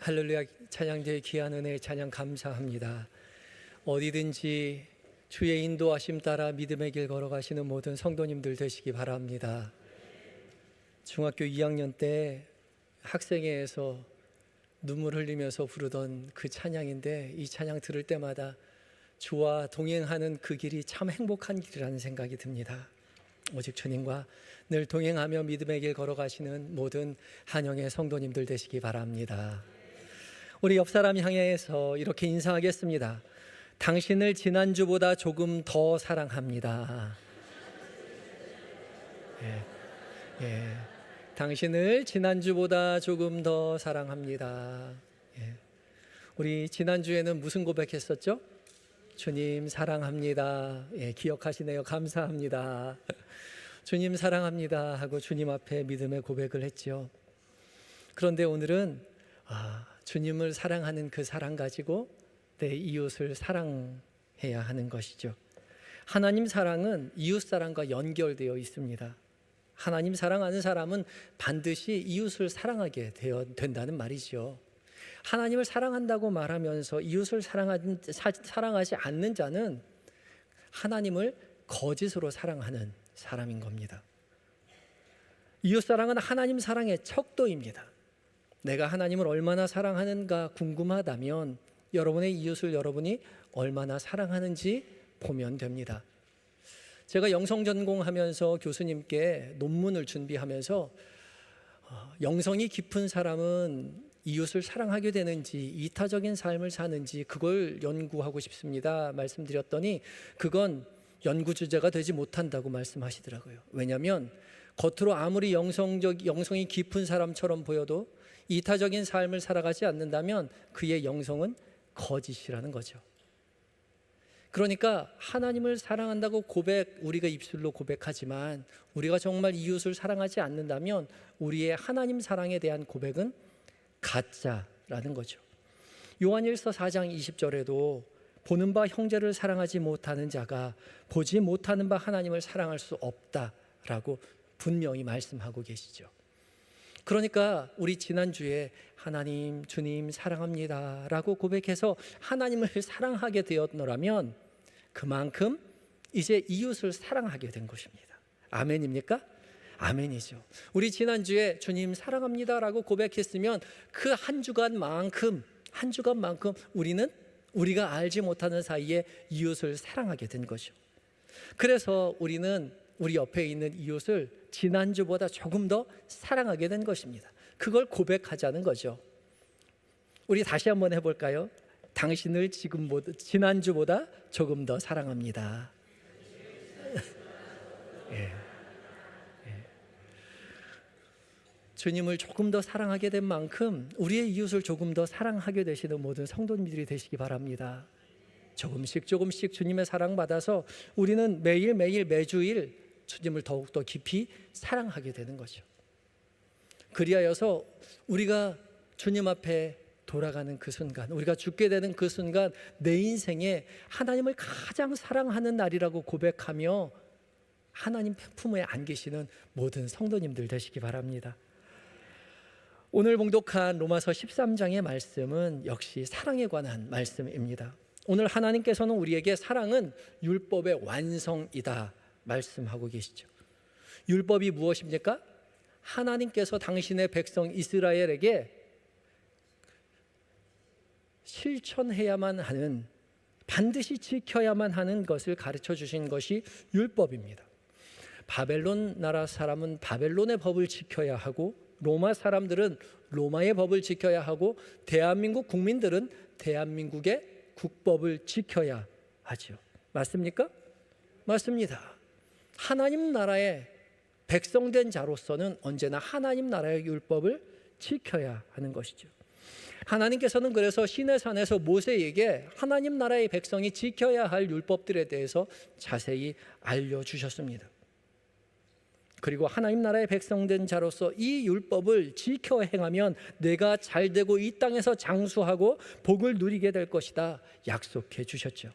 할렐루야. 찬양대의 귀한 은혜 찬양 감사합니다. 어디든지 주의 인도하심 따라 믿음의 길 걸어가시는 모든 성도님들 되시기 바랍니다. 중학교 2학년 때 학생회에서 눈물 흘리면서 부르던 그 찬양인데, 이 찬양 들을 때마다 주와 동행하는 그 길이 참 행복한 길이라는 생각이 듭니다. 오직 주님과 늘 동행하며 믿음의 길 걸어가시는 모든 한영의 성도님들 되시기 바랍니다. 우리 옆 사람 향해서 이렇게 인사하겠습니다. 당신을 지난주보다 조금 더 사랑합니다. 당신을 지난주보다 조금 더 사랑합니다. 우리 지난주에는 무슨 고백했었죠? 주님 사랑합니다. 기억하시네요. 감사합니다. 주님 사랑합니다 하고 주님 앞에 믿음의 고백을 했죠. 그런데 오늘은 주님을 사랑하는 그 사랑 가지고 내 이웃을 사랑해야 하는 것이죠. 하나님 사랑은 이웃 사랑과 연결되어 있습니다. 하나님 사랑하는 사람은 반드시 이웃을 사랑하게 된다는 말이죠. 하나님을 사랑한다고 말하면서 이웃을 사랑하지 않는 자는 하나님을 거짓으로 사랑하는 사람인 겁니다. 이웃 사랑은 하나님 사랑의 척도입니다. 내가 하나님을 얼마나 사랑하는가 궁금하다면 여러분의 이웃을 여러분이 얼마나 사랑하는지 보면 됩니다. 제가 영성 전공하면서 교수님께 논문을 준비하면서 영성이 깊은 사람은 이웃을 사랑하게 되는지 이타적인 삶을 사는지 그걸 연구하고 싶습니다 말씀드렸더니 그건 연구 주제가 되지 못한다고 말씀하시더라고요. 왜냐하면 겉으로 아무리 영성이 깊은 사람처럼 보여도 이타적인 삶을 살아가지 않는다면 그의 영성은 거짓이라는 거죠. 그러니까 하나님을 사랑한다고 우리가 입술로 고백하지만 우리가 정말 이웃을 사랑하지 않는다면 우리의 하나님 사랑에 대한 고백은 가짜라는 거죠. 요한일서 4장 20절에도 보는 바 형제를 사랑하지 못하는 자가 보지 못하는 바 하나님을 사랑할 수 없다라고 분명히 말씀하고 계시죠. 그러니까 우리 지난주에 하나님, 주님 사랑합니다 라고 고백해서 하나님을 사랑하게 되었노라면 그만큼 이제 이웃을 사랑하게 된 것입니다. 아멘입니까? 아멘이죠. 우리 지난주에 주님 사랑합니다 라고 고백했으면 그 한 주간만큼 우리는 우리가 알지 못하는 사이에 이웃을 사랑하게 된 거죠. 그래서 우리는 우리 옆에 있는 이웃을 지난주보다 조금 더 사랑하게 된 것입니다. 그걸 고백하자는 거죠. 우리 다시 한번 해볼까요? 당신을 지난주보다 조금 더 사랑합니다. 주님을 조금 더 사랑하게 된 만큼 우리의 이웃을 조금 더 사랑하게 되시는 모든 성도님들이 되시기 바랍니다. 조금씩 주님의 사랑받아서 우리는 매주일 주님을 더욱더 깊이 사랑하게 되는 거죠. 그리하여서 우리가 주님 앞에 돌아가는 그 순간, 우리가 죽게 되는 그 순간 내 인생에 하나님을 가장 사랑하는 날이라고 고백하며 하나님 품에 안기시는 모든 성도님들 되시기 바랍니다. 오늘 봉독한 로마서 13장의 말씀은 역시 사랑에 관한 말씀입니다. 오늘 하나님께서는 우리에게 사랑은 율법의 완성이다 말씀하고 계시죠. 율법이 무엇입니까? 하나님께서 당신의 백성 이스라엘에게 실천해야만 하는, 반드시 지켜야만 하는 것을 가르쳐 주신 것이 율법입니다. 바벨론 나라 사람은 바벨론의 법을 지켜야 하고 로마 사람들은 로마의 법을 지켜야 하고 대한민국 국민들은 대한민국의 국법을 지켜야 하죠. 맞습니까? 맞습니다. 하나님 나라의 백성된 자로서는 언제나 하나님 나라의 율법을 지켜야 하는 것이죠. 하나님께서는 그래서 시내산에서 모세에게 하나님 나라의 백성이 지켜야 할 율법들에 대해서 자세히 알려주셨습니다. 그리고 하나님 나라의 백성된 자로서 이 율법을 지켜 행하면 내가 잘되고 이 땅에서 장수하고 복을 누리게 될 것이다 약속해 주셨죠.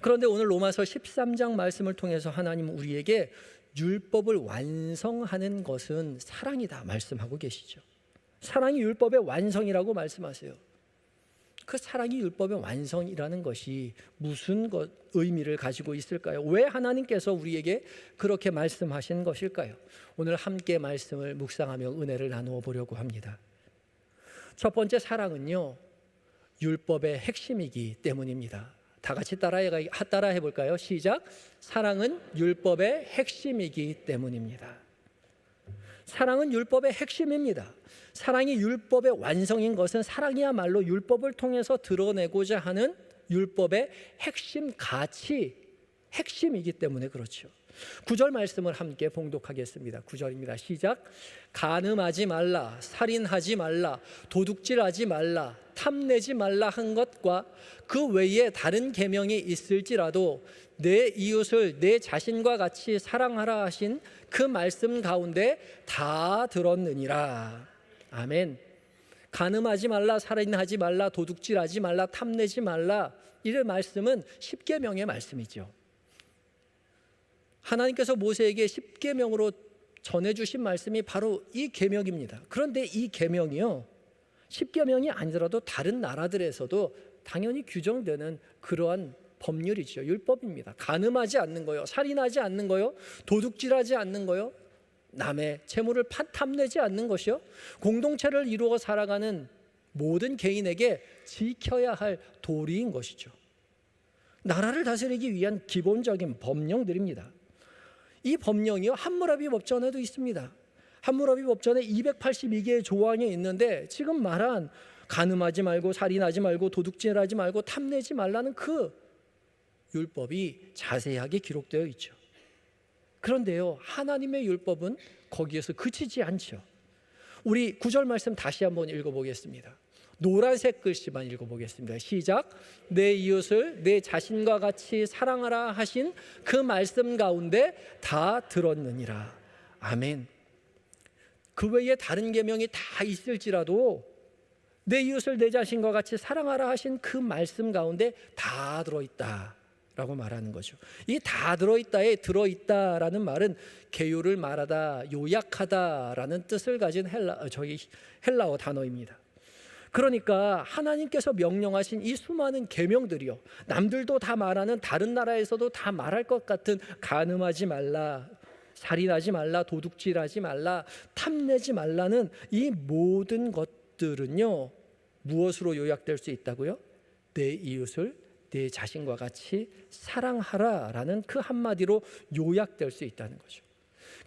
그런데 오늘 로마서 13장 말씀을 통해서 하나님은 우리에게 율법을 완성하는 것은 사랑이다 말씀하고 계시죠. 사랑이 율법의 완성이라고 말씀하세요. 그 사랑이 율법의 완성이라는 것이 무슨 의미를 가지고 있을까요? 왜 하나님께서 우리에게 그렇게 말씀하신 것일까요? 오늘 함께 말씀을 묵상하며 은혜를 나누어 보려고 합니다. 첫 번째, 사랑은요, 율법의 핵심이기 때문입니다. 다 같이 따라해 볼까요? 시작. 사랑은 율법의 핵심이기 때문입니다. 사랑은 율법의 핵심입니다. 사랑이 율법의 완성인 것은 사랑이야말로 율법을 통해서 드러내고자 하는 율법의 핵심 가치, 핵심이기 때문에 그렇죠. 9절 말씀을 함께 봉독하겠습니다. 9절입니다. 시작. 간음하지 말라, 살인하지 말라, 도둑질하지 말라, 탐내지 말라 한 것과 그 외에 다른 계명이 있을지라도 내 이웃을 내 자신과 같이 사랑하라 하신 그 말씀 가운데 다 들었느니라. 아멘. 간음하지 말라, 살인하지 말라, 도둑질하지 말라, 탐내지 말라, 이런 말씀은 십계명의 말씀이죠. 하나님께서 모세에게 십계명으로 전해주신 말씀이 바로 이 계명입니다. 그런데 이 계명이요, 십계명이 아니더라도 다른 나라들에서도 당연히 규정되는 그러한 법률이죠. 율법입니다. 간음하지 않는 거요, 살인하지 않는 거요, 도둑질하지 않는 거요, 남의 재물을 탐내지 않는 것이요, 공동체를 이루어 살아가는 모든 개인에게 지켜야 할 도리인 것이죠. 나라를 다스리기 위한 기본적인 법령들입니다. 이 법령이요, 함무라비 법전에도 있습니다. 함무라비 법전에 282개의 조항이 있는데 지금 말한 간음하지 말고 살인하지 말고 도둑질하지 말고 탐내지 말라는 그 율법이 자세하게 기록되어 있죠. 그런데요, 하나님의 율법은 거기에서 그치지 않죠. 우리 9절 말씀 다시 한번 읽어보겠습니다. 노란색 글씨만 읽어보겠습니다. 시작. 내 이웃을 내 자신과 같이 사랑하라 하신 그 말씀 가운데 다 들었느니라. 아멘. 그 외에 다른 계명이 다 있을지라도 내 이웃을 내 자신과 같이 사랑하라 하신 그 말씀 가운데 다 들어있다 라고 말하는 거죠. 이 다 들어있다에 들어있다라는 말은 개요를 말하다, 요약하다라는 뜻을 가진 헬라어 단어입니다. 그러니까 하나님께서 명령하신 이 수많은 계명들이요, 남들도 다 말하는, 다른 나라에서도 다 말할 것 같은 간음하지 말라, 살인하지 말라, 도둑질하지 말라, 탐내지 말라는 이 모든 것들은요, 무엇으로 요약될 수 있다고요? 내 이웃을 내 자신과 같이 사랑하라라는 그 한마디로 요약될 수 있다는 거죠.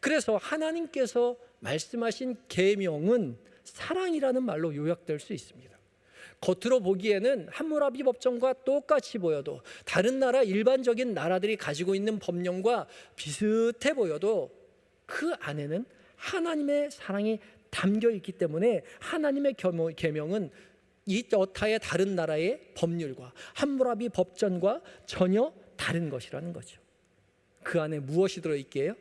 그래서 하나님께서 말씀하신 계명은 사랑이라는 말로 요약될 수 있습니다. 겉으로 보기에는 함무라비 법정과 똑같이 보여도, 다른 나라 일반적인 나라들이 가지고 있는 법령과 비슷해 보여도 그 안에는 하나님의 사랑이 담겨 있기 때문에 하나님의 계명은 이 여타의 다른 나라의 법률과 함무라비 법전과 전혀 다른 것이라는 거죠. 그 안에 무엇이 들어있게요?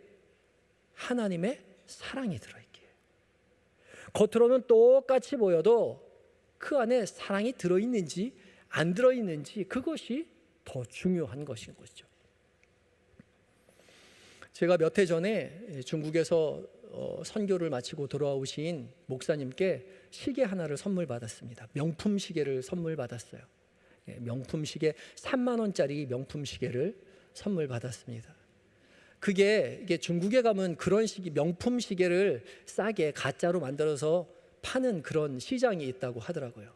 하나님의 사랑이 들어있게요. 겉으로는 똑같이 보여도 그 안에 사랑이 들어있는지 안 들어있는지, 그것이 더 중요한 것인 거죠. 제가 몇 해 전에 중국에서 선교를 마치고 돌아오신 목사님께 시계 하나를 선물 받았습니다. 명품 시계를 선물 받았어요. 명품 시계 3만 원짜리 명품 시계를 선물 받았습니다. 이게 중국에 가면 그런 명품 시계를 싸게 가짜로 만들어서 파는 그런 시장이 있다고 하더라고요.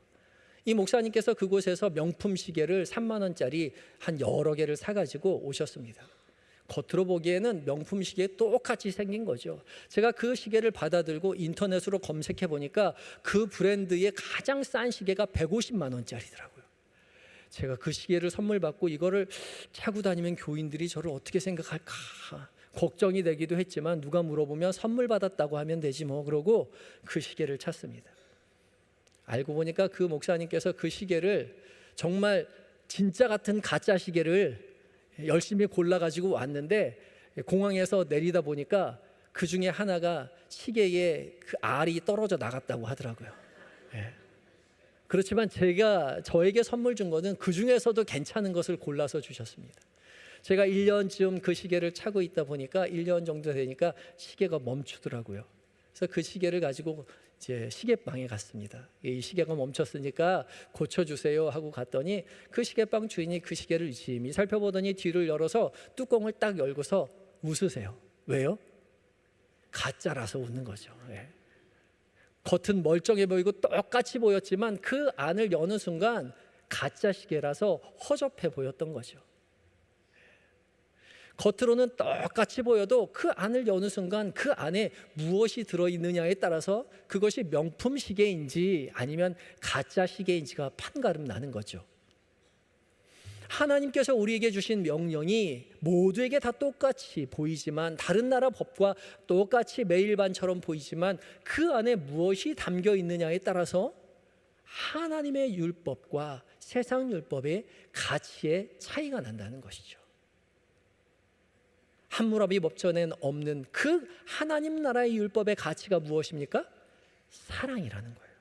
이 목사님께서 그곳에서 명품 시계를 3만 원짜리 한 여러 개를 사가지고 오셨습니다. 겉으로 보기에는 명품 시계에 똑같이 생긴 거죠. 제가 그 시계를 받아들고 인터넷으로 검색해 보니까 그 브랜드의 가장 싼 시계가 150만 원짜리더라고요. 제가 그 시계를 선물 받고 이거를 차고 다니면 교인들이 저를 어떻게 생각할까 걱정이 되기도 했지만, 누가 물어보면 선물 받았다고 하면 되지 뭐, 그러고 그 시계를 찾습니다. 알고 보니까 그 목사님께서 그 시계를, 정말 진짜 같은 가짜 시계를 열심히 골라가지고 왔는데, 공항에서 내리다 보니까 그 중에 하나가 시계에 그 알이 떨어져 나갔다고 하더라고요. 그렇지만 저에게 선물 준 거는 그 중에서도 괜찮은 것을 골라서 주셨습니다. 제가 1년쯤 그 시계를 차고 있다 보니까 1년 정도 되니까 시계가 멈추더라고요. 그래서 그 시계를 가지고 이제 시계방에 갔습니다. 이 시계가 멈췄으니까 고쳐주세요 하고 갔더니 그 시계방 주인이 그 시계를 유심히 살펴보더니 뒤를 열어서 뚜껑을 딱 열고서 웃으세요. 왜요? 가짜라서 웃는 거죠. 예. 겉은 멀쩡해 보이고 똑같이 보였지만 그 안을 여는 순간 가짜 시계라서 허접해 보였던 거죠. 겉으로는 똑같이 보여도 그 안을 여는 순간 그 안에 무엇이 들어있느냐에 따라서 그것이 명품 시계인지 아니면 가짜 시계인지가 판가름 나는 거죠. 하나님께서 우리에게 주신 명령이 모두에게 다 똑같이 보이지만, 다른 나라 법과 똑같이 매일반처럼 보이지만 그 안에 무엇이 담겨 있느냐에 따라서 하나님의 율법과 세상 율법의 가치의 차이가 난다는 것이죠. 함무라비 법전엔 없는 그 하나님 나라의 율법의 가치가 무엇입니까? 사랑이라는 거예요.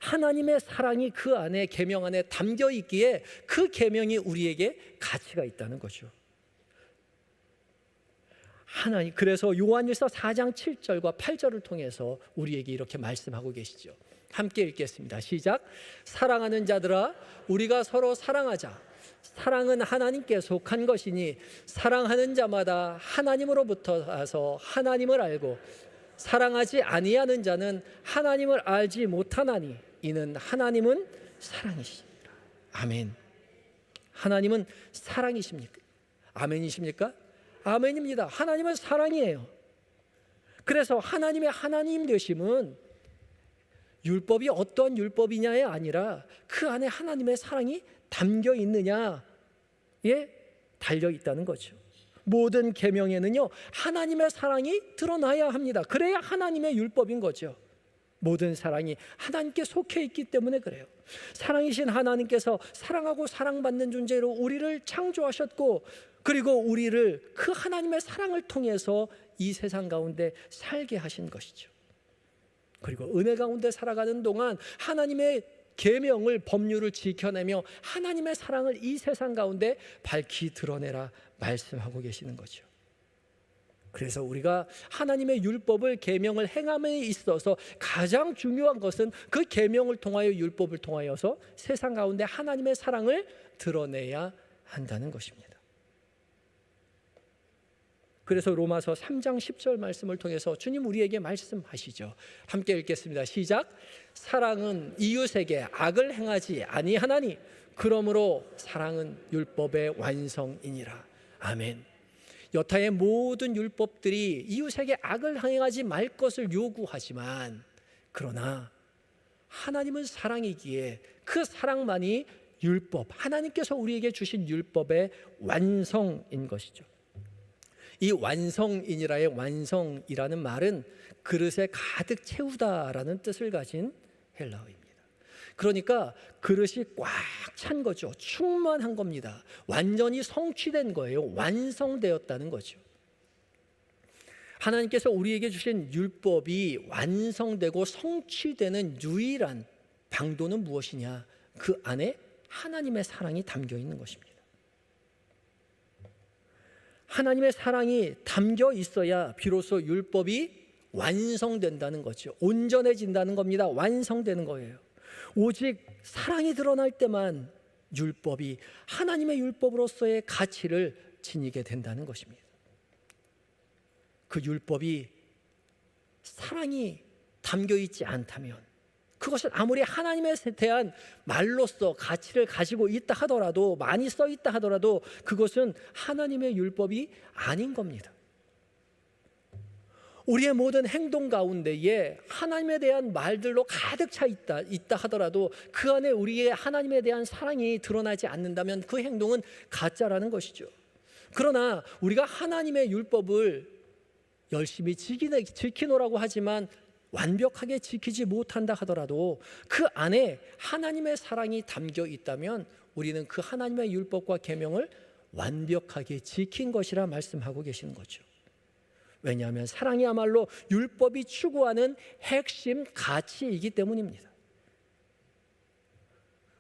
하나님의 사랑이 그 안에, 계명 안에 담겨 있기에 그 계명이 우리에게 가치가 있다는 거죠. 하나님, 그래서 요한일서 4장 7절과 8절을 통해서 우리에게 이렇게 말씀하고 계시죠. 함께 읽겠습니다. 시작. 사랑하는 자들아, 우리가 서로 사랑하자. 사랑은 하나님께 속한 것이니 사랑하는 자마다 하나님으로부터 와서 하나님을 알고, 사랑하지 아니하는 자는 하나님을 알지 못하나니 이는 하나님은 사랑이시니라. 아멘. 하나님은 사랑이십니까? 아멘이십니까? 아멘입니다. 하나님은 사랑이에요. 그래서 하나님의 하나님 되심은 율법이 어떤 율법이냐에 아니라 그 안에 하나님의 사랑이 담겨 있느냐에 달려 있다는 거죠. 모든 계명에는요, 하나님의 사랑이 드러나야 합니다. 그래야 하나님의 율법인 거죠. 모든 사랑이 하나님께 속해 있기 때문에 그래요. 사랑이신 하나님께서 사랑하고 사랑받는 존재로 우리를 창조하셨고, 그리고 우리를 그 하나님의 사랑을 통해서 이 세상 가운데 살게 하신 것이죠. 그리고 은혜 가운데 살아가는 동안 하나님의 계명을, 법률을 지켜내며 하나님의 사랑을 이 세상 가운데 밝히 드러내라 말씀하고 계시는 거죠. 그래서 우리가 하나님의 율법을, 계명을 행함에 있어서 가장 중요한 것은 그 계명을 통하여, 율법을 통하여서 세상 가운데 하나님의 사랑을 드러내야 한다는 것입니다. 그래서 로마서 3장 10절 말씀을 통해서 주님 우리에게 말씀하시죠. 함께 읽겠습니다. 시작. 사랑은 이웃에게 악을 행하지 아니하나니 그러므로 사랑은 율법의 완성이니라. 아멘. 여타의 모든 율법들이 이웃에게 악을 행하지 말 것을 요구하지만, 그러나 하나님은 사랑이기에 그 사랑만이 율법, 하나님께서 우리에게 주신 율법의 완성인 것이죠. 이 완성이니라의 완성이라는 말은 그릇에 가득 채우다라는 뜻을 가진 헬라어입니다. 그러니까 그릇이 꽉 찬 거죠. 충만한 겁니다. 완전히 성취된 거예요. 완성되었다는 거죠. 하나님께서 우리에게 주신 율법이 완성되고 성취되는 유일한 방도는 무엇이냐? 그 안에 하나님의 사랑이 담겨 있는 것입니다. 하나님의 사랑이 담겨 있어야 비로소 율법이 완성된다는 거죠. 온전해진다는 겁니다. 완성되는 거예요. 오직 사랑이 드러날 때만 율법이 하나님의 율법으로서의 가치를 지니게 된다는 것입니다. 그 율법이 사랑이 담겨 있지 않다면, 그것은 아무리 하나님에 대한 말로써 가치를 가지고 있다 하더라도, 많이 써 있다 하더라도 그것은 하나님의 율법이 아닌 겁니다. 우리의 모든 행동 가운데에 하나님에 대한 말들로 가득 차 있다 하더라도 그 안에 우리의 하나님에 대한 사랑이 드러나지 않는다면 그 행동은 가짜라는 것이죠. 그러나 우리가 하나님의 율법을 열심히 지키노라고 하지만 완벽하게 지키지 못한다 하더라도 그 안에 하나님의 사랑이 담겨 있다면 우리는 그 하나님의 율법과 계명을 완벽하게 지킨 것이라 말씀하고 계시는 거죠. 왜냐하면 사랑이야말로 율법이 추구하는 핵심 가치이기 때문입니다.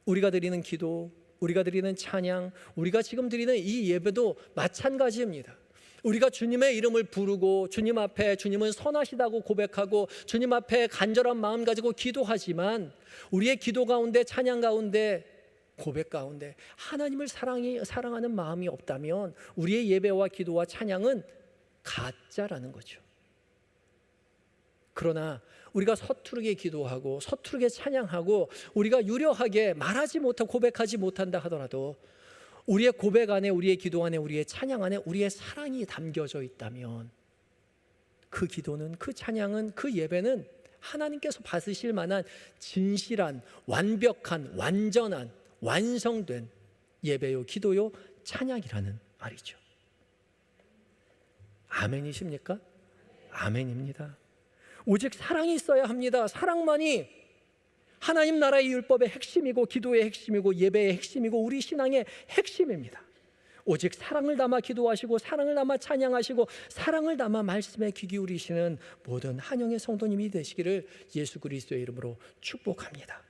우리가 드리는 기도, 우리가 드리는 찬양, 우리가 지금 드리는 이 예배도 마찬가지입니다. 우리가 주님의 이름을 부르고 주님 앞에 주님은 선하시다고 고백하고 주님 앞에 간절한 마음 가지고 기도하지만 우리의 기도 가운데, 찬양 가운데, 고백 가운데 하나님을 사랑하는 마음이 없다면 우리의 예배와 기도와 찬양은 가짜라는 거죠. 그러나 우리가 서투르게 기도하고 서투르게 찬양하고 우리가 유려하게 말하지 못하고 고백하지 못한다 하더라도 우리의 고백 안에, 우리의 기도 안에, 우리의 찬양 안에 우리의 사랑이 담겨져 있다면 그 기도는, 그 찬양은, 그 예배는 하나님께서 받으실 만한 진실한, 완벽한, 완전한, 완성된 예배요, 기도요, 찬양이라는 말이죠. 아멘이십니까? 아멘입니다. 오직 사랑이 있어야 합니다. 사랑만이 하나님 나라의 율법의 핵심이고 기도의 핵심이고 예배의 핵심이고 우리 신앙의 핵심입니다. 오직 사랑을 담아 기도하시고 사랑을 담아 찬양하시고 사랑을 담아 말씀에 귀 기울이시는 모든 한영의 성도님이 되시기를 예수 그리스도의 이름으로 축복합니다.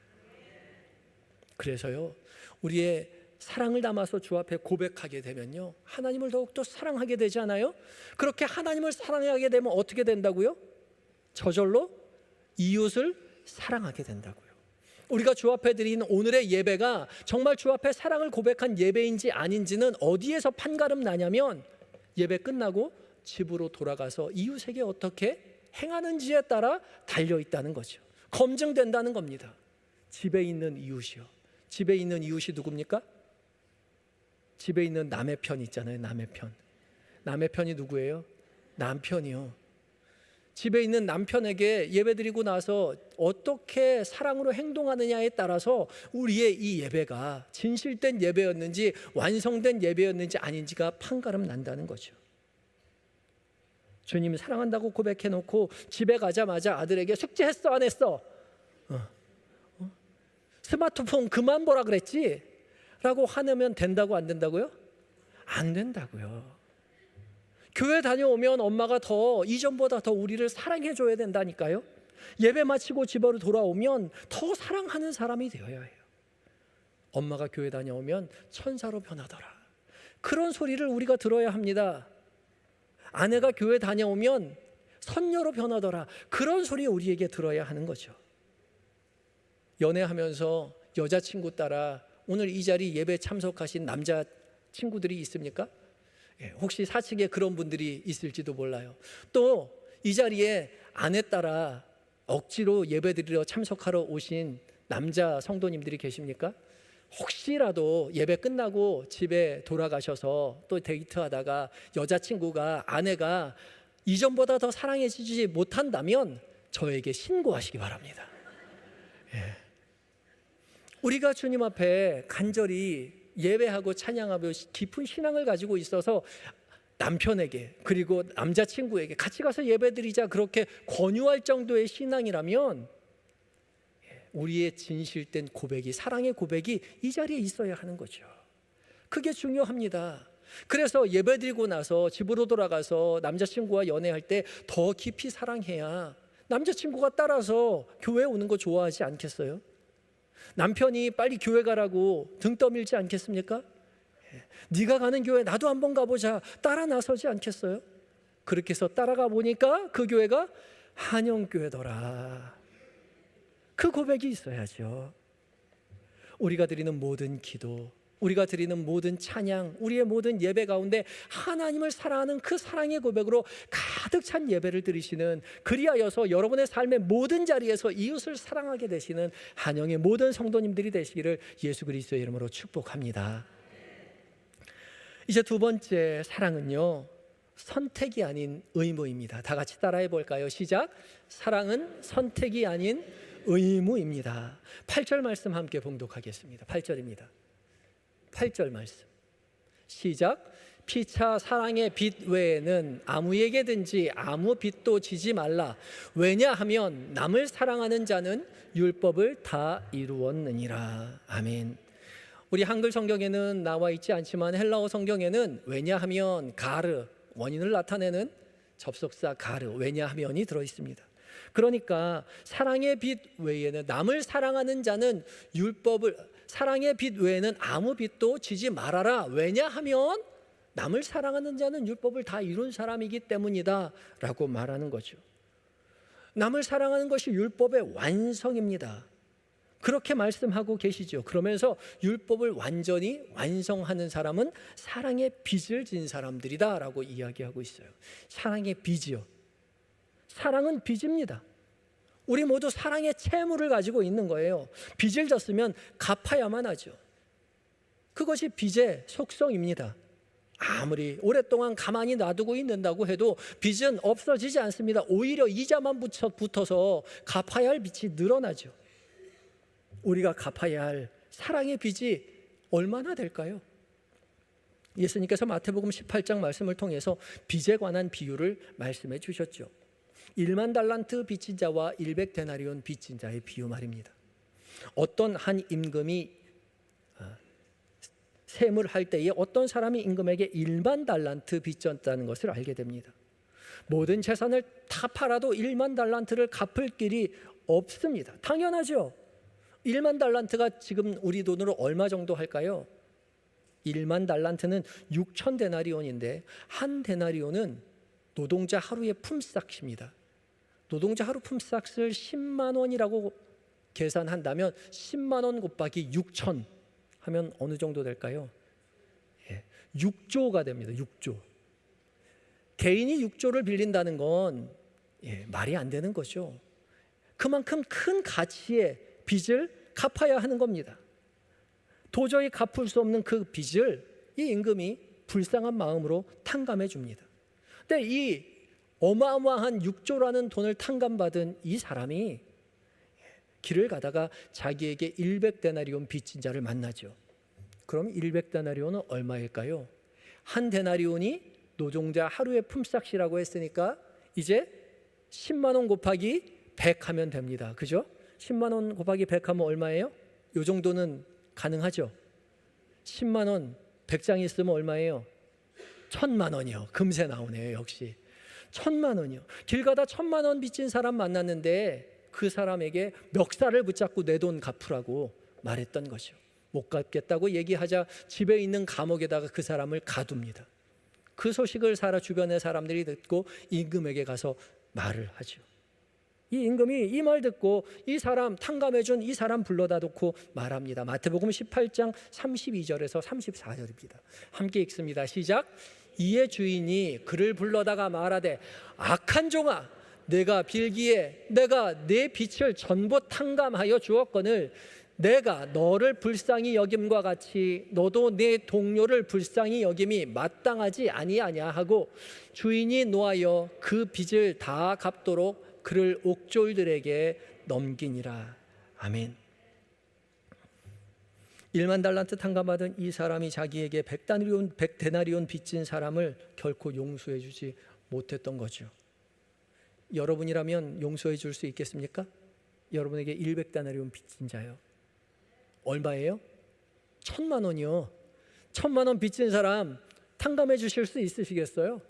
그래서요, 우리의 사랑을 담아서 주 앞에 고백하게 되면요, 하나님을 더욱더 사랑하게 되지 않아요? 그렇게 하나님을 사랑하게 되면 어떻게 된다고요? 저절로 이웃을 사랑하게 된다고요. 우리가 주 앞에 드린 오늘의 예배가 정말 주 앞에 사랑을 고백한 예배인지 아닌지는 어디에서 판가름 나냐면 예배 끝나고 집으로 돌아가서 이웃에게 어떻게 행하는지에 따라 달려있다는 거죠. 검증된다는 겁니다. 집에 있는 이웃이요. 집에 있는 이웃이 누굽니까? 집에 있는 남의 편 있잖아요. 남의 편. 남의 편이 누구예요? 남편이요. 집에 있는 남편에게 예배드리고 나서 어떻게 사랑으로 행동하느냐에 따라서 우리의 이 예배가 진실된 예배였는지 완성된 예배였는지 아닌지가 판가름 난다는 거죠. 주님 사랑한다고 고백해놓고 집에 가자마자 아들에게 숙제했어 안 했어? 스마트폰 그만 보라 그랬지? 라고 화내면 된다고 안 된다고요? 안 된다고요. 교회 다녀오면 엄마가 더 이전보다 더 우리를 사랑해 줘야 된다니까요. 예배 마치고 집으로 돌아오면 더 사랑하는 사람이 되어야 해요. 엄마가 교회 다녀오면 천사로 변하더라. 그런 소리를 우리가 들어야 합니다. 아내가 교회 다녀오면 선녀로 변하더라. 그런 소리 우리에게 들어야 하는 거죠. 연애하면서 여자친구 따라 오늘 이 자리 예배 참석하신 남자 친구들이 있습니까? 혹시 사측에 그런 분들이 있을지도 몰라요. 또 이 자리에 아내 따라 억지로 예배드리러 참석하러 오신 남자 성도님들이 계십니까? 혹시라도 예배 끝나고 집에 돌아가셔서 또 데이트하다가 여자친구가, 아내가 이전보다 더 사랑해주지 못한다면 저에게 신고하시기 바랍니다. 우리가 주님 앞에 간절히 예배하고 찬양하고 깊은 신앙을 가지고 있어서 남편에게 그리고 남자친구에게 같이 가서 예배드리자 그렇게 권유할 정도의 신앙이라면 우리의 진실된 고백이, 사랑의 고백이 이 자리에 있어야 하는 거죠. 그게 중요합니다. 그래서 예배드리고 나서 집으로 돌아가서 남자친구와 연애할 때 더 깊이 사랑해야 남자친구가 따라서 교회 오는 거 좋아하지 않겠어요? 남편이 빨리 교회 가라고 등 떠밀지 않겠습니까? 네가 가는 교회 나도 한번 가보자 따라 나서지 않겠어요? 그렇게 해서 따라가 보니까 그 교회가 한영교회더라. 그 고백이 있어야죠. 우리가 드리는 모든 기도, 우리가 드리는 모든 찬양, 우리의 모든 예배 가운데 하나님을 사랑하는 그 사랑의 고백으로 가득 찬 예배를 드리시는, 그리하여서 여러분의 삶의 모든 자리에서 이웃을 사랑하게 되시는 한영의 모든 성도님들이 되시기를 예수 그리스도의 이름으로 축복합니다. 이제 두 번째 사랑은요, 선택이 아닌 의무입니다. 다 같이 따라해 볼까요? 시작. 사랑은 선택이 아닌 의무입니다. 8절 말씀 함께 봉독하겠습니다. 8절입니다. 8절 말씀 시작. 피차 사랑의 빚 외에는 아무에게든지 아무 빚도 지지 말라. 왜냐하면 남을 사랑하는 자는 율법을 다 이루었느니라. 아멘. 우리 한글 성경에는 나와 있지 않지만 헬라어 성경에는 왜냐하면 가르, 원인을 나타내는 접속사 가르, 왜냐하면이 들어있습니다. 그러니까 사랑의 빚 외에는, 남을 사랑하는 자는 율법을, 사랑의 빚 외에는 아무 빚도 지지 말아라. 왜냐하면 남을 사랑하는 자는 율법을 다 이룬 사람이기 때문이다 라고 말하는 거죠. 남을 사랑하는 것이 율법의 완성입니다. 그렇게 말씀하고 계시죠. 그러면서 율법을 완전히 완성하는 사람은 사랑의 빚을 진 사람들이다 라고 이야기하고 있어요. 사랑의 빚이요. 사랑은 빚입니다. 우리 모두 사랑의 채무를 가지고 있는 거예요. 빚을 졌으면 갚아야만 하죠. 그것이 빚의 속성입니다. 아무리 오랫동안 가만히 놔두고 있는다고 해도 빚은 없어지지 않습니다. 오히려 이자만 붙어서 갚아야 할 빚이 늘어나죠. 우리가 갚아야 할 사랑의 빚이 얼마나 될까요? 예수님께서 마태복음 18장 말씀을 통해서 빚에 관한 비유를 말씀해 주셨죠. 1만 달란트 빚진 자와 100데나리온 빚진 자의 비유 말입니다. 어떤 한 임금이 셈을 할 때에 어떤 사람이 임금에게 1만 달란트 빚졌다는 것을 알게 됩니다. 모든 재산을 다 팔아도 1만 달란트를 갚을 길이 없습니다. 당연하죠. 1만 달란트가 지금 우리 돈으로 얼마 정도 할까요? 1만 달란트는 6천 데나리온인데 한 데나리온은 노동자 하루의 품삯입니다. 노동자 하루 품삯을 10만 원이라고 계산한다면 10만 원 곱하기 6천 하면 어느 정도 될까요? 6조가 됩니다. 6조. 개인이 6조를 빌린다는 건 말이 안 되는 거죠. 그만큼 큰 가치의 빚을 갚아야 하는 겁니다. 도저히 갚을 수 없는 그 빚을 이 임금이 불쌍한 마음으로 탕감해 줍니다. 근데 이 어마어마한 6조라는 돈을 탕감받은 이 사람이 길을 가다가 자기에게 100데나리온 빚진 자를 만나죠. 그럼 100데나리온은 얼마일까요? 한 데나리온이 노동자 하루의 품삯이라고 했으니까 이제 10만 원 곱하기 100 하면 됩니다. 그죠? 10만 원 곱하기 100 하면 얼마예요? 이 정도는 가능하죠. 10만 원 100장 있으면 얼마예요? 1000만 원이요. 금세 나오네요. 역시 1000만 원이요. 길 가다 1000만 원 빚진 사람 만났는데 그 사람에게 멱살을 붙잡고 내 돈 갚으라고 말했던 거죠. 못 갚겠다고 얘기하자 집에 있는 감옥에다가 그 사람을 가둡니다. 그 소식을 주변의 사람들이 듣고 임금에게 가서 말을 하죠. 이 임금이 이 말 듣고 이 사람 탕감해준 이 사람 불러다 놓고 말합니다. 마태복음 18장 32절에서 34절입니다. 함께 읽습니다. 시작. 이의 주인이 그를 불러다가 말하되 악한 종아 내가 빌기에 내가 내 빚을 전부 탕감하여 주었거늘 내가 너를 불쌍히 여김과 같이 너도 내 동료를 불쌍히 여김이 마땅하지 아니하냐 하고 주인이 노하여 그 빚을 다 갚도록 그를 옥졸들에게 넘기니라. 아멘. 1만 달란트 탕감받은 이 사람이 자기에게 100데나리온 빚진 사람을 결코 용서해 주지 못했던 거죠. 여러분이라면 용서해 줄 수 있겠습니까? 여러분에게 100데나리온 빚진 자요. 얼마예요? 1000만 원이요. 1000만 원 빚진 사람 탕감해 주실 수 있으시겠어요?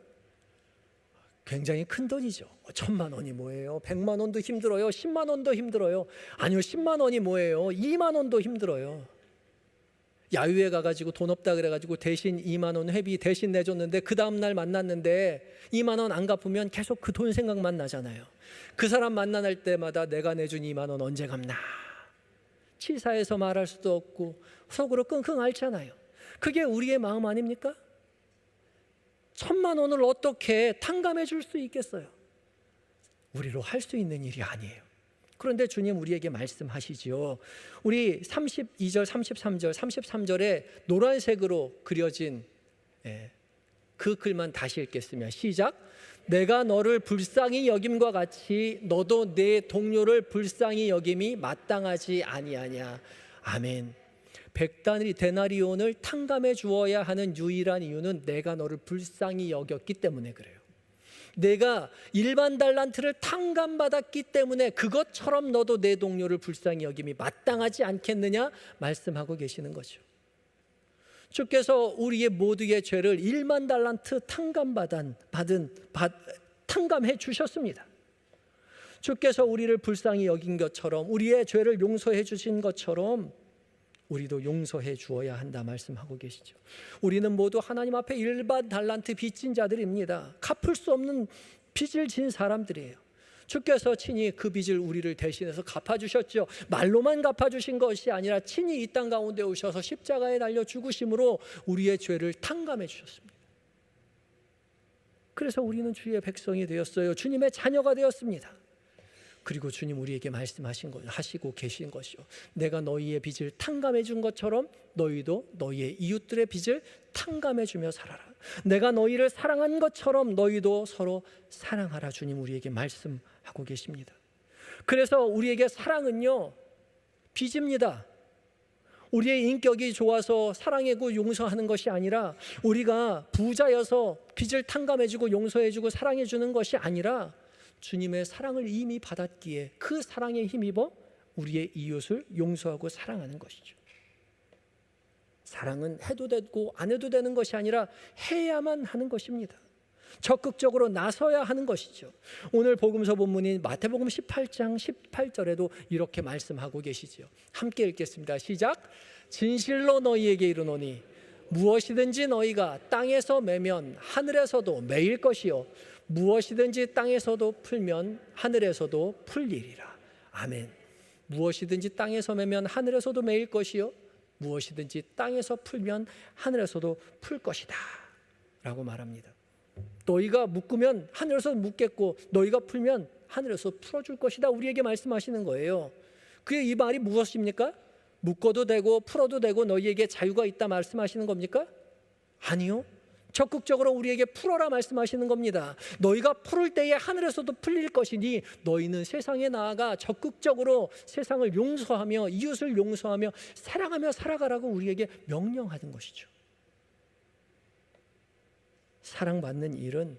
굉장히 큰 돈이죠. 1000만 원이 뭐예요? 100만 원도 힘들어요. 10만 원도 힘들어요. 아니요, 10만 원이 뭐예요? 2만 원도 힘들어요. 야유회 가가지고 돈 없다 그래가지고 대신 2만 원 회비 대신 내줬는데 그 다음날 만났는데 2만 원 안 갚으면 계속 그 돈 생각만 나잖아요. 그 사람 만날 때마다 내가 내준 2만 원 언제 갚나? 치사해서 말할 수도 없고 속으로 끙끙 앓잖아요. 그게 우리의 마음 아닙니까? 1000만 원을 어떻게 탕감해 줄 수 있겠어요? 우리로 할 수 있는 일이 아니에요. 그런데 주님 우리에게 말씀하시지요. 우리 32절, 33절, 33절에 노란색으로 그려진 그 글만 다시 읽겠습니다. 시작. 내가 너를 불쌍히 여김과 같이 너도 내 동료를 불쌍히 여김이 마땅하지 아니하냐. 아멘. 100데나리온을 탕감해 주어야 하는 유일한 이유는 내가 너를 불쌍히 여겼기 때문에 그래요. 내가 1만 달란트를 탕감받았기 때문에 그것처럼 너도 내 동료를 불쌍히 여김이 마땅하지 않겠느냐 말씀하고 계시는 거죠. 주께서 우리의 모두의 죄를 1만 달란트 탕감해 주셨습니다. 주께서 우리를 불쌍히 여긴 것처럼 우리의 죄를 용서해 주신 것처럼 우리도 용서해 주어야 한다 말씀하고 계시죠. 우리는 모두 하나님 앞에 일반 달란트 빚진 자들입니다. 갚을 수 없는 빚을 진 사람들이에요. 주께서 친히 그 빚을 우리를 대신해서 갚아주셨죠. 말로만 갚아주신 것이 아니라 친히 이 땅 가운데 오셔서 십자가에 달려 죽으심으로 우리의 죄를 탕감해 주셨습니다. 그래서 우리는 주의 백성이 되었어요. 주님의 자녀가 되었습니다. 그리고 주님 우리에게 말씀하신 것, 하시고 계신 것이요, 내가 너희의 빚을 탕감해 준 것처럼 너희도 너희의 이웃들의 빚을 탕감해 주며 살아라. 내가 너희를 사랑한 것처럼 너희도 서로 사랑하라. 주님 우리에게 말씀하고 계십니다. 그래서 우리에게 사랑은요, 빚입니다. 우리의 인격이 좋아서 사랑하고 용서하는 것이 아니라, 우리가 부자여서 빚을 탕감해주고 용서해주고 사랑해주는 것이 아니라, 주님의 사랑을 이미 받았기에 그 사랑에 힘입어 우리의 이웃을 용서하고 사랑하는 것이죠. 사랑은 해도 되고 안 해도 되는 것이 아니라 해야만 하는 것입니다. 적극적으로 나서야 하는 것이죠. 오늘 복음서 본문인 마태복음 18장 18절에도 이렇게 말씀하고 계시지요. 함께 읽겠습니다. 시작. 진실로 너희에게 이르노니 무엇이든지 너희가 땅에서 매면 하늘에서도 매일 것이요 무엇이든지 땅에서도 풀면 하늘에서도 풀리리라. 아멘. 무엇이든지 땅에서 매면 하늘에서도 매일 것이요 무엇이든지 땅에서 풀면 하늘에서도 풀 것이다 라고 말합니다. 너희가 묶으면 하늘에서 묶겠고 너희가 풀면 하늘에서 풀어줄 것이다, 우리에게 말씀하시는 거예요. 그게 이 말이 무엇입니까? 묶어도 되고 풀어도 되고 너희에게 자유가 있다 말씀하시는 겁니까? 아니요. 적극적으로 우리에게 풀어라 말씀하시는 겁니다. 너희가 풀을 때에 하늘에서도 풀릴 것이니 너희는 세상에 나아가 적극적으로 세상을 용서하며 이웃을 용서하며 사랑하며 살아가라고 우리에게 명령하는 것이죠. 사랑받는 일은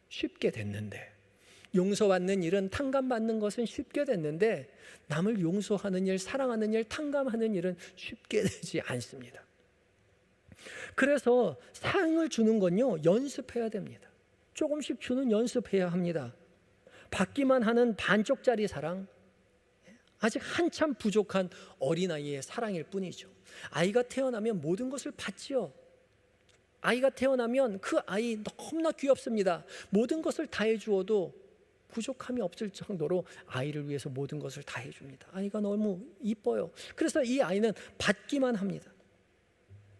쉽게 됐는데, 용서받는 일은 탕감받는 것은 쉽게 됐는데, 남을 용서하는 일, 사랑하는 일, 탕감하는 일은 쉽게 되지 않습니다. 그래서 사랑을 주는 건요, 연습해야 됩니다. 조금씩 주는 연습해야 합니다. 받기만 하는 반쪽짜리 사랑, 아직 한참 부족한 어린아이의 사랑일 뿐이죠. 아이가 태어나면 모든 것을 받지요. 아이가 태어나면 그 아이 너무나 귀엽습니다. 모든 것을 다 해주어도 부족함이 없을 정도로 아이를 위해서 모든 것을 다 해줍니다. 아이가 너무 이뻐요. 그래서 이 아이는 받기만 합니다.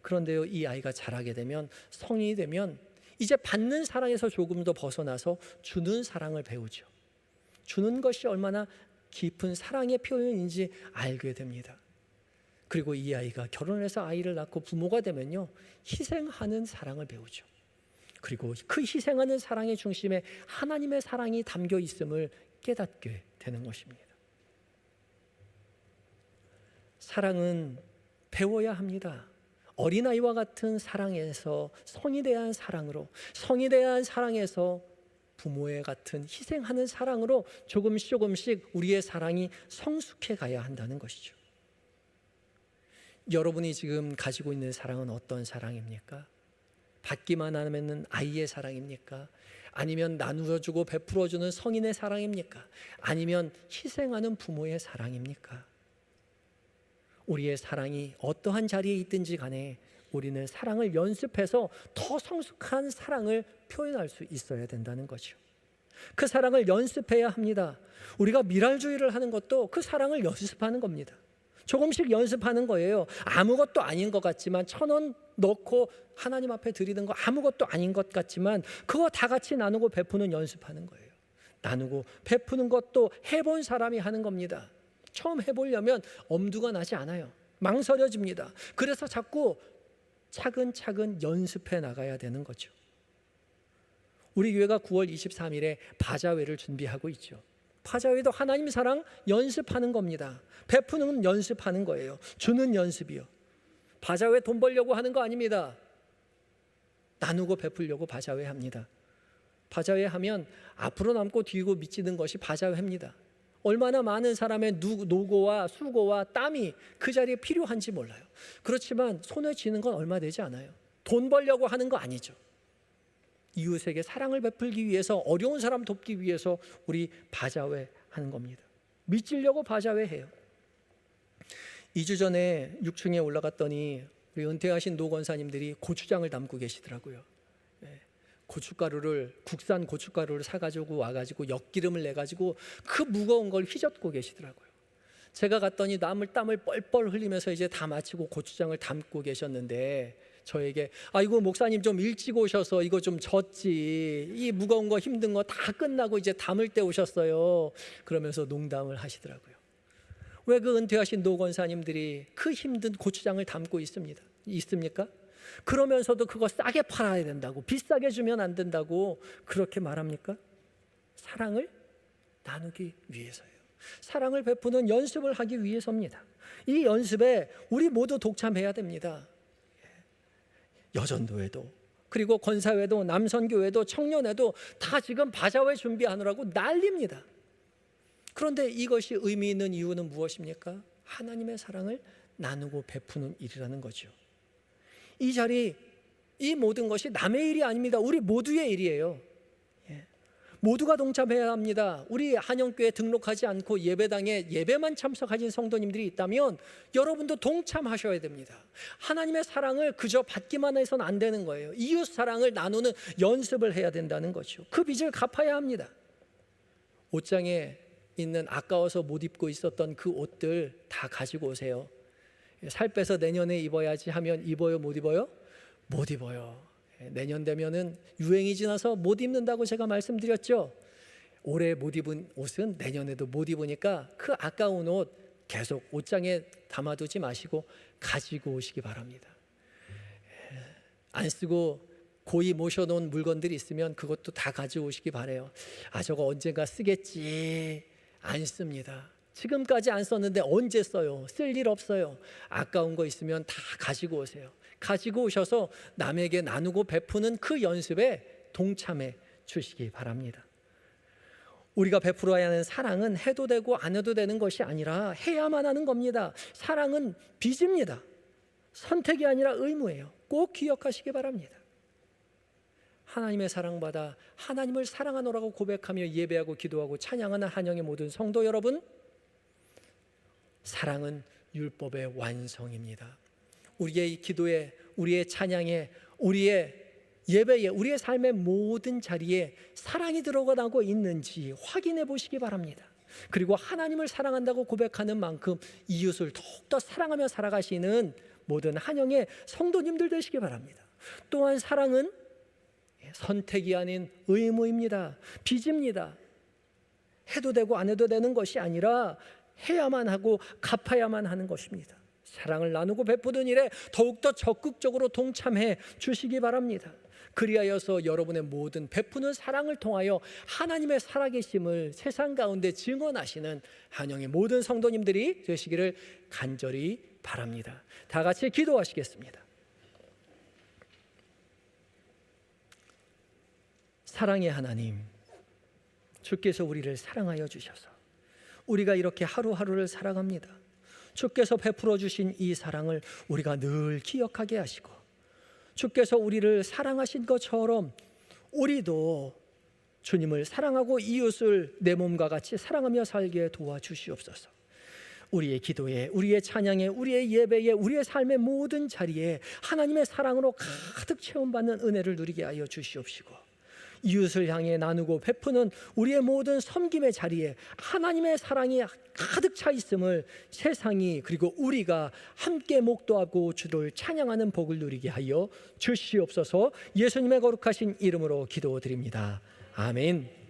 그런데요, 이 아이가 자라게 되면, 성인이 되면 이제 받는 사랑에서 조금 더 벗어나서 주는 사랑을 배우죠. 주는 것이 얼마나 깊은 사랑의 표현인지 알게 됩니다. 그리고 이 아이가 결혼해서 아이를 낳고 부모가 되면요, 희생하는 사랑을 배우죠. 그리고 그 희생하는 사랑의 중심에 하나님의 사랑이 담겨 있음을 깨닫게 되는 것입니다. 사랑은 배워야 합니다. 어린아이와 같은 사랑에서 성이 대한 사랑으로, 성이 대한 사랑에서 부모의 같은 희생하는 사랑으로 조금씩 우리의 사랑이 성숙해 가야 한다는 것이죠. 여러분이 지금 가지고 있는 사랑은 어떤 사랑입니까? 받기만 하면 아이의 사랑입니까? 아니면 나누어주고 베풀어주는 성인의 사랑입니까? 아니면 희생하는 부모의 사랑입니까? 우리의 사랑이 어떠한 자리에 있든지 간에 우리는 사랑을 연습해서 더 성숙한 사랑을 표현할 수 있어야 된다는 거죠. 그 사랑을 연습해야 합니다. 우리가 미랄주의를 하는 것도 그 사랑을 연습하는 겁니다. 조금씩 연습하는 거예요. 아무것도 아닌 것 같지만 1,000원 넣고 하나님 앞에 드리는 거 아무것도 아닌 것 같지만 그거 다 같이 나누고 베푸는 연습하는 거예요. 나누고 베푸는 것도 해본 사람이 하는 겁니다. 처음 해보려면 엄두가 나지 않아요. 망설여집니다. 그래서 자꾸 차근차근 연습해 나가야 되는 거죠. 우리 교회가 9월 23일에 바자회를 준비하고 있죠. 바자회도 하나님 사랑 연습하는 겁니다. 베푸는 연습하는 거예요. 주는 연습이요. 바자회 돈 벌려고 하는 거 아닙니다. 나누고 베풀려고 바자회 합니다. 바자회 하면 앞으로 남고 뒤로 미치는 것이 바자회입니다. 얼마나 많은 사람의 노고와 수고와 땀이 그 자리에 필요한지 몰라요. 그렇지만 손에 쥐는 건 얼마 되지 않아요. 돈 벌려고 하는 거 아니죠. 이웃에게 사랑을 베풀기 위해서, 어려운 사람 돕기 위해서 우리 바자회 하는 겁니다. 미치려고 바자회 해요. 2주 전에 6층에 올라갔더니 우리 은퇴하신 노 권사님들이 고추장을 담고 계시더라고요. 고춧가루를, 국산 고춧가루를 사가지고 와가지고 엿기름을 내가지고 그 무거운 걸 휘젓고 계시더라고요. 제가 갔더니 땀을 뻘뻘 흘리면서 이제 다 마치고 고추장을 담고 계셨는데 저에게 아이고 목사님 좀 일찍 오셔서 이거 좀 졌지, 이 무거운 거 힘든 거 다 끝나고 이제 담을 때 오셨어요, 그러면서 농담을 하시더라고요. 왜 그 은퇴하신 노 권사님들이 그 힘든 고추장을 담고 있습니까? 그러면서도 그거 싸게 팔아야 된다고, 비싸게 주면 안 된다고 그렇게 말합니까? 사랑을 나누기 위해서예요. 사랑을 베푸는 연습을 하기 위해서입니다. 이 연습에 우리 모두 동참해야 됩니다. 여전도회도, 그리고 권사회도, 남선교회도, 청년회도 다 지금 바자회 준비하느라고 난립니다. 그런데 이것이 의미 있는 이유는 무엇입니까? 하나님의 사랑을 나누고 베푸는 일이라는 거죠. 이 자리, 이 모든 것이 남의 일이 아닙니다. 우리 모두의 일이에요. 모두가 동참해야 합니다. 우리 한영교회 등록하지 않고 예배당에 예배만 참석하신 성도님들이 있다면 여러분도 동참하셔야 됩니다. 하나님의 사랑을 그저 받기만 해서는 안 되는 거예요. 이웃 사랑을 나누는 연습을 해야 된다는 거죠. 그 빚을 갚아야 합니다. 옷장에 있는 아까워서 못 입고 있었던 그 옷들 다 가지고 오세요. 살 빼서 내년에 입어야지 하면 입어요, 못 입어요? 못 입어요. 내년 되면은 유행이 지나서 못 입는다고 제가 말씀드렸죠. 올해 못 입은 옷은 내년에도 못 입으니까 그 아까운 옷 계속 옷장에 담아두지 마시고 가지고 오시기 바랍니다. 안 쓰고 고이 모셔놓은 물건들이 있으면 그것도 다 가져오시기 바라요. 아, 저거 언젠가 쓰겠지. 안 씁니다. 지금까지 안 썼는데 언제 써요? 쓸 일 없어요. 아까운 거 있으면 다 가지고 오세요. 가지고 오셔서 남에게 나누고 베푸는 그 연습에 동참해 주시기 바랍니다. 우리가 베풀어야 하는 사랑은 해도 되고 안 해도 되는 것이 아니라 해야만 하는 겁니다. 사랑은 빚입니다. 선택이 아니라 의무예요. 꼭 기억하시기 바랍니다. 하나님의 사랑받아 하나님을 사랑하노라고 고백하며 예배하고 기도하고 찬양하는 한영의 모든 성도 여러분, 사랑은 율법의 완성입니다. 우리의 기도에, 우리의 찬양에, 우리의 예배에, 우리의 삶의 모든 자리에 사랑이 들어가고 있는지 확인해 보시기 바랍니다. 그리고 하나님을 사랑한다고 고백하는 만큼 이웃을 더욱더 사랑하며 살아가시는 모든 한영의 성도님들 되시기 바랍니다. 또한 사랑은 선택이 아닌 의무입니다. 빚입니다. 해도 되고 안 해도 되는 것이 아니라 해야만 하고 갚아야만 하는 것입니다. 사랑을 나누고 베푸는 일에 더욱더 적극적으로 동참해 주시기 바랍니다. 그리하여서 여러분의 모든 베푸는 사랑을 통하여 하나님의 살아계심을 세상 가운데 증언하시는 한영의 모든 성도님들이 되시기를 간절히 바랍니다. 다 같이 기도하시겠습니다. 사랑의 하나님, 주께서 우리를 사랑하여 주셔서 우리가 이렇게 하루하루를 살아갑니다. 주께서 베풀어 주신 이 사랑을 우리가 늘 기억하게 하시고, 주께서 우리를 사랑하신 것처럼 우리도 주님을 사랑하고 이웃을 내 몸과 같이 사랑하며 살게 도와주시옵소서. 우리의 기도에, 우리의 찬양에, 우리의 예배에, 우리의 삶의 모든 자리에 하나님의 사랑으로 가득 체험받는 은혜를 누리게 하여 주시옵시고, 이웃을 향해 나누고 베푸는 우리의 모든 섬김의 자리에 하나님의 사랑이 가득 차 있음을 세상이, 그리고 우리가 함께 목도하고 주를 찬양하는 복을 누리게 하여 주시옵소서. 예수님의 거룩하신 이름으로 기도드립니다. 아멘.